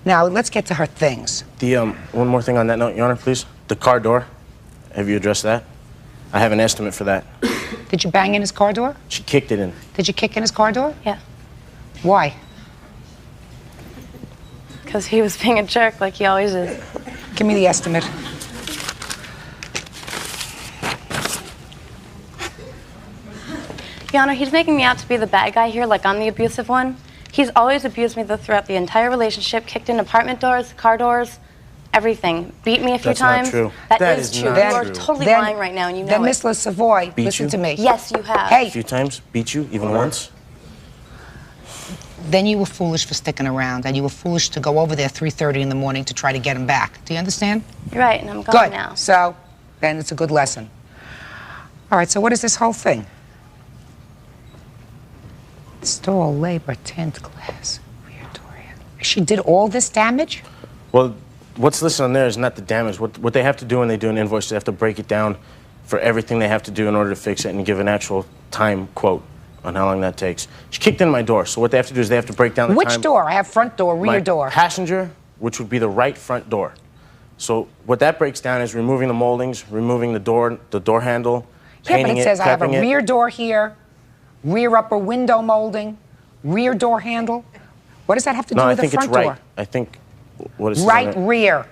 Now, let's get to her things. One more thing on that note, Your Honor, please. The car door, have you addressed that? I have an estimate for that. Did you bang in his car door? She kicked it in. Did you kick in his car door? Yeah. Why? Because he was being a jerk like he always is. Give me the estimate. Your Honor, he's making me out to be the bad guy here, like I'm the abusive one. He's always abused me throughout the entire relationship, kicked in apartment doors, car doors, everything. Beat me a few times. That's not true. That is true. You are totally lying right now, and you know Then, it. Miss LaSavoy, listen to me. Yes, you have. Hey. A few times? Beat you? Even once? Then you were foolish for sticking around, and you were foolish to go over there 3:30 in the morning to try to get him back. Do you understand? You're right, and I'm gone Good. now. So, then it's a good lesson. All right, so what is this whole thing? Stall, labor, tint, glass, rear door handle. She did all this damage? Well, what's listed on there is not the damage. What they have to do when they do an invoice, they have to break it down for everything they have to do in order to fix it and give an actual time quote on how long that takes. She kicked in my door, so what they have to do is they have to break down the time. Which door? I have front door, rear door. Passenger, which would be the right front door. So what that breaks down is removing the moldings, removing the door handle, painting it says I have a prepping it. rear door here, rear upper window molding, rear door handle. What does that have to do with the front door? No, I think it's right. I think, what is right rear.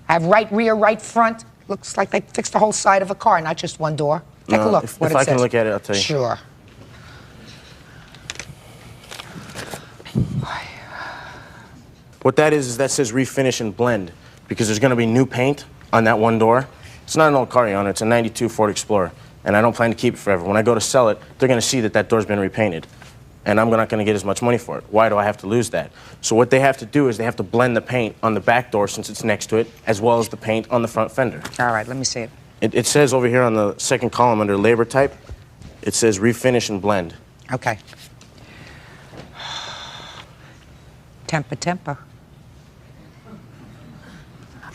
I have right rear, right front. Looks like they fixed the whole side of a car, not just one door. Take a look. If I can look at it, I'll tell you. Sure. What that is that says refinish and blend, because there's going to be new paint on that one door. It's not an old car, Your Honor. It's a 92 Ford Explorer, and I don't plan to keep it forever. When I go to sell it, they're going to see that that door's been repainted, and I'm not going to get as much money for it. Why do I have to lose that? So what they have to do is they have to blend the paint on the back door, since it's next to it, as well as the paint on the front fender. All right, let me see it. It says over here on the second column under labor type, it says refinish and blend. Okay. Temper.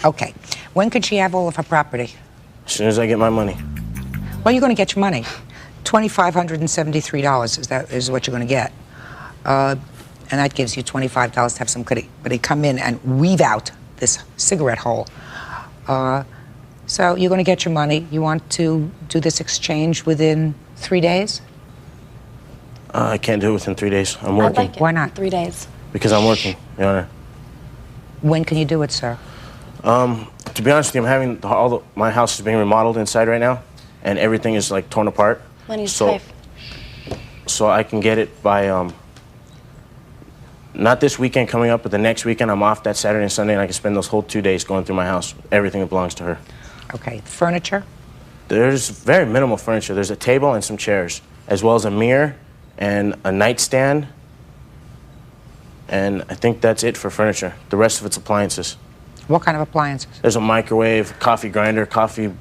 Okay. When could she have all of her property? As soon as I get my money. Well, you're going to get your money. $2,573 is what you're going to get. And that gives you $25 to have somebody come in and weave out this cigarette hole. So you're going to get your money. You want to do this exchange within 3 days? I can't do it within 3 days. I'm working. I'd like it. Why not? 3 days. Because I'm working, Your Honor. When can you do it, sir? To be honest with you, I'm having my house is being remodeled inside right now, and everything is like torn apart. When he's safe. So I can get it by not this weekend coming up, but the next weekend. I'm off that Saturday and Sunday, and I can spend those whole 2 days going through my house, everything that belongs to her. Okay. Furniture? There's very minimal furniture. There's a table and some chairs, as well as a mirror and a nightstand. And I think that's it for furniture. The rest of it's appliances. What kind of appliances? There's a microwave, coffee grinder, coffee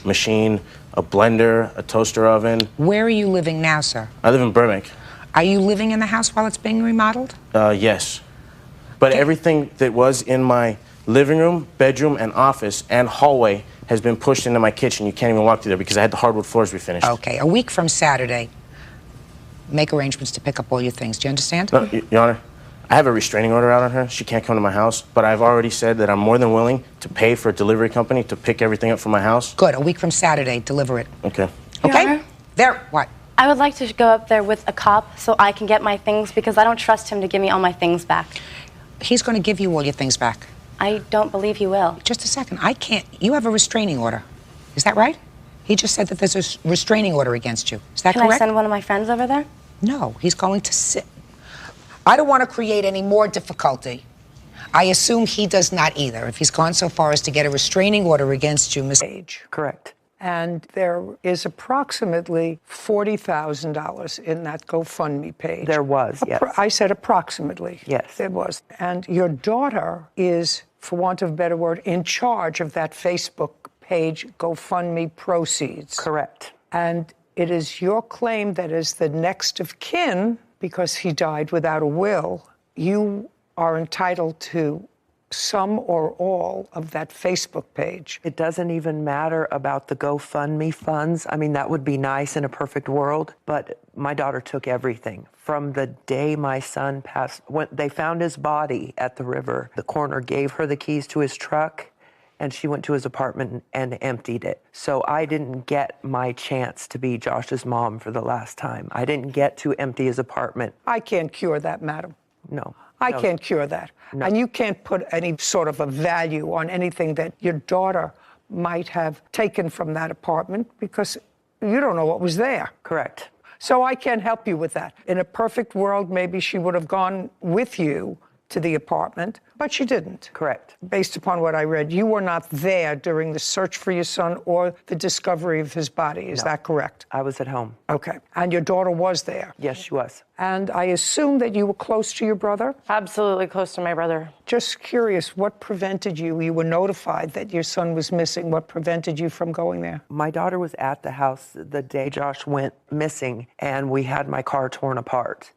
machine, a blender, a toaster oven. Where are you living now, sir? I live in Burbank. Are you living in the house while it's being remodeled? Yes. But everything that was in my living room, bedroom, and office and hallway has been pushed into my kitchen. You can't even walk through there because I had the hardwood floors refinished. Okay. A week from Saturday, make arrangements to pick up all your things. Do you understand? No, Your Honor. I have a restraining order out on her. She can't come to my house, but I've already said that I'm more than willing to pay for a delivery company to pick everything up from my house. Good. A week from Saturday, deliver it. Okay. Okay? Your Honor? There, what? I would like to go up there with a cop so I can get my things because I don't trust him to give me all my things back. He's going to give you all your things back. I don't believe he will. Just a second. I can't. You have a restraining order. Is that right? He just said that there's a restraining order against you. Is that Can correct? I send one of my friends over there? No, he's going to sit. I don't want to create any more difficulty. I assume he does not either, if he's gone so far as to get a restraining order against you, Miss Page. Correct. And there is approximately $40,000 in that GoFundMe page. There was, yes. I said approximately. Yes. There was. And your daughter is, for want of a better word, in charge of that Facebook page GoFundMe proceeds. Correct. And it is your claim that as the next of kin, because he died without a will, you are entitled to some or all of that Facebook page. It doesn't even matter about the GoFundMe funds. I mean, that would be nice in a perfect world, but my daughter took everything. From the day my son passed, when they found his body at the river, the coroner gave her the keys to his truck, and she went to his apartment and emptied it. So I didn't get my chance to be Josh's mom for the last time. I didn't get to empty his apartment. I can't cure that, madam. No. I can't cure that. No. And you can't put any sort of a value on anything that your daughter might have taken from that apartment because you don't know what was there. Correct. So I can't help you with that. In a perfect world, maybe she would have gone with you to the apartment, but she didn't. Correct. Based upon what I read, you were not there during the search for your son or the discovery of his body. Is that correct? I was at home. Okay. And your daughter was there? Yes, she was. And I assume that you were close to your brother? Absolutely close to my brother. Just curious, what prevented you? You were notified that your son was missing. What prevented you from going there? My daughter was at the house the day Josh went missing, and we had my car torn apart.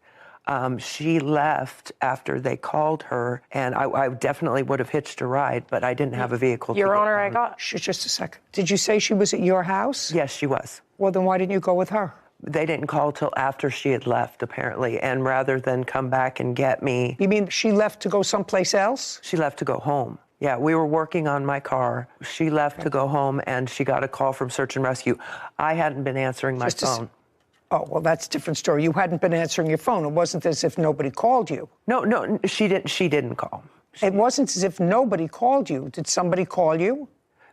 She left after they called her, and I definitely would have hitched a ride, but I didn't have a vehicle. Your Honor, Just a second. Did you say she was at your house? Yes, she was. Well, then why didn't you go with her? They didn't call till after she had left, apparently, and rather than come back and get me... You mean she left to go someplace else? She left to go home. Yeah, we were working on my car. She left to go home, and she got a call from Search and Rescue. I hadn't been answering my phone. Oh, well, that's a different story. You hadn't been answering your phone. It wasn't as if nobody called you. No, she didn't call. It wasn't as if nobody called you. Did somebody call you?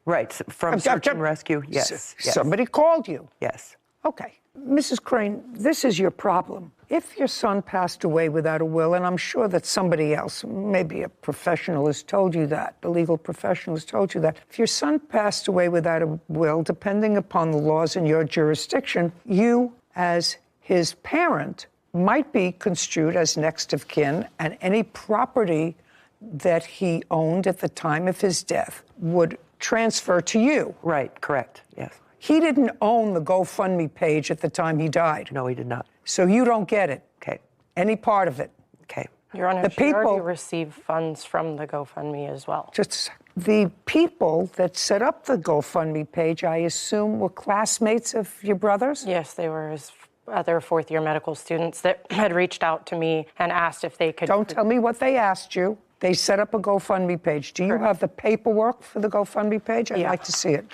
Right, from Search and Rescue, yes. Somebody called you? Yes. Okay. Mrs. Crane, this is your problem. If your son passed away without a will, and I'm sure that somebody else, maybe a professional has told you that, a legal professional has told you that, if your son passed away without a will, depending upon the laws in your jurisdiction, you, as his parent, might be construed as next of kin, and any property that he owned at the time of his death would transfer to you. Right, correct, yes. He didn't own the GoFundMe page at the time he died. No, he did not. So you don't get it. Okay. Any part of it. Okay. Your Honor, The already received funds from the GoFundMe as well. Just a second. The people that set up the GoFundMe page, I assume, were classmates of your brother's? Yes, they were his other fourth-year medical students that had reached out to me and asked if they could... Don't tell me what they asked you. They set up a GoFundMe page. Do you have the paperwork for the GoFundMe page? I'd like to see it.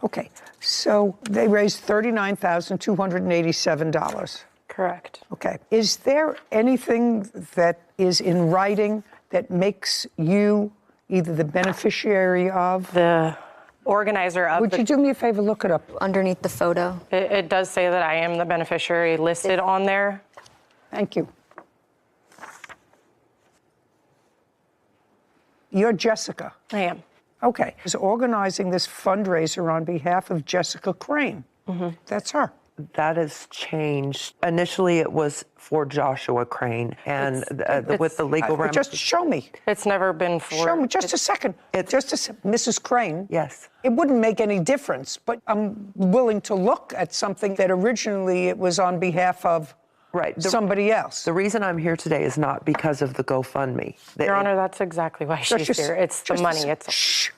Okay, so they raised $39,287. Correct. Okay. Is there anything that is in writing that makes you either the beneficiary of... The organizer of Would you do me a favor, look it up? Underneath the photo. It does say that I am the beneficiary listed on there. Thank you. You're Jessica. I am. Okay. Is organizing this fundraiser on behalf of Jessica Crane. Mm-hmm. That's her. That has changed. Initially, it was for Joshua Crane, and with the legal Just show me. It's never been for... Show me, just a second. Mrs. Crane. Yes. It wouldn't make any difference, but I'm willing to look at something that originally it was on behalf of somebody else. The reason I'm here today is not because of the GoFundMe. Your Honor, that's exactly why she's here. It's the money. Shh.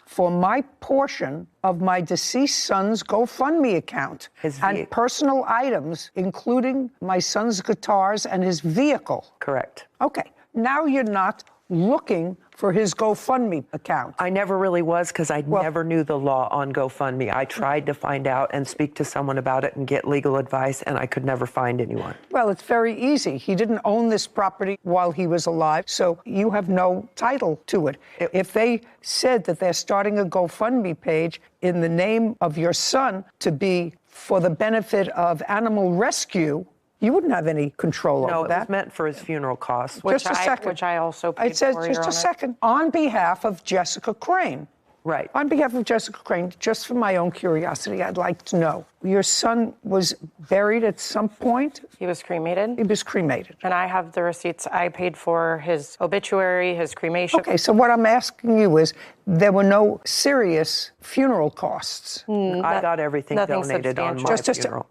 For my portion of my deceased son's GoFundMe account and personal items, including my son's guitars and his vehicle. Correct. Okay. Now you're not looking for his GoFundMe account. I never really was because I never knew the law on GoFundMe. I tried to find out and speak to someone about it and get legal advice, and I could never find anyone. Well, it's very easy. He didn't own this property while he was alive, so you have no title to it. If they said that they're starting a GoFundMe page in the name of your son to be for the benefit of animal rescue, you wouldn't have any control over that. No, it was meant for his funeral costs. Which I also paid for, Your Honor. Just a second. On behalf of Jessica Crane. Right. On behalf of Jessica Crane, just for my own curiosity, I'd like to know, your son was buried at some point? He was cremated. He was cremated. And I have the receipts. I paid for his obituary, his cremation. Okay, so what I'm asking you is, there were no serious funeral costs. I got everything nothing donated on my substantial. funeral.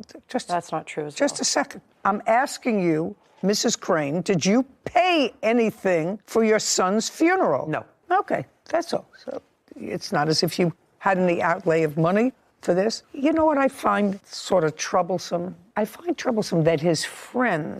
That's not true as Just well. a second. I'm asking you, Mrs. Crane, did you pay anything for your son's funeral? No. Okay, that's all. So it's not as if you had any outlay of money for this. You know what I find sort of troublesome? I find troublesome that his friends